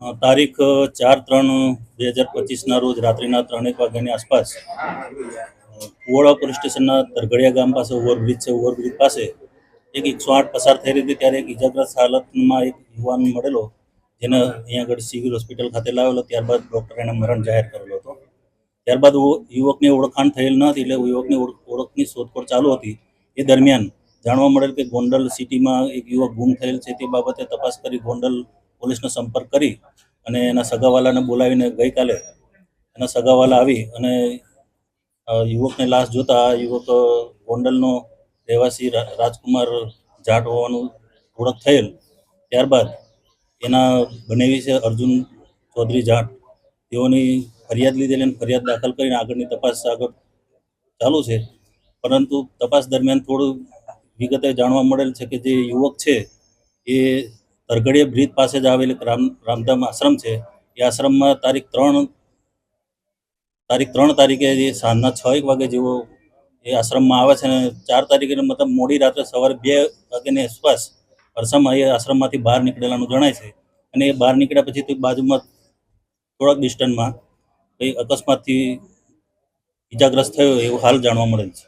તારીખ 4/3/2025ના રોજ રાત્રિના 3:00 વાગ્યાની આસપાસ કુવાડા પોલીસ સ્ટેશનના તરઘડિયા ગામ પાસે ઓવરબ્રિજ છે. ઓવરબ્રિજ પાસે એક 108 પસાર થઈ રહી હતી ત્યારે એક ઇજાગ્રસ્ત હાલતમાં એક યુવાન મળેલો, જેને અહીંયા આગળ સિવિલ હોસ્પિટલ ખાતે લાવેલો. ત્યારબાદ ડૉક્ટરે એને મરણ જાહેર કરેલો હતો. ત્યારબાદ યુવકની ઓળખાણ થયેલ ન હતી, એટલે યુવકની ઓળખની શોધખોળ ચાલુ હતી. એ દરમિયાન જાણવા મળેલ કે ગોંડલ સિટીમાં એક યુવક ગુમ થયેલ છે. તે બાબતે તપાસ કરી ગોંડલ પોલીસનો સંપર્ક કરી અને એના સગાવાલાને બોલાવીને ગઈકાલે એના સગાવાલા આવી અને યુવકની લાશ જોતા આ યુવક ગોંડલનો રહેવાસી રાજકુમાર જાટ હોવાનું ઓળખ થયેલ. ત્યારબાદ એના બનેવી છે અર્જુન ચૌધરી જાટ, તેઓની ફરિયાદ લીધેલી અને ફરિયાદ દાખલ કરીને આગળની તપાસ આગળ ચાલુ છે. પરંતુ તપાસ દરમિયાન થોડું વિગતે જાણવા મળેલ છે કે જે યુવક છે એ તરઘડિયા બ્રિજ પાસે જ આવેલ રામધામ આશ્રમ છે. એ આશ્રમમાં તારીખ 3 તારીખે જે સાંજના 6 વાગે જેવો એ આશ્રમમાં આવે છે અને 4 તારીખે મતલબ મોડી રાત્રે સવારે 2 વાગ્યાની આસપાસ અરસામાં એ આશ્રમમાંથી બહાર નીકળેલાનું જણાય છે. અને એ બહાર નીકળ્યા પછી તે બાજુમાં થોડાક ડિસ્ટન્સમાં કંઈ અકસ્માતથી ઇજાગ્રસ્ત થયો એવું હાલ જાણવા મળેલ છે.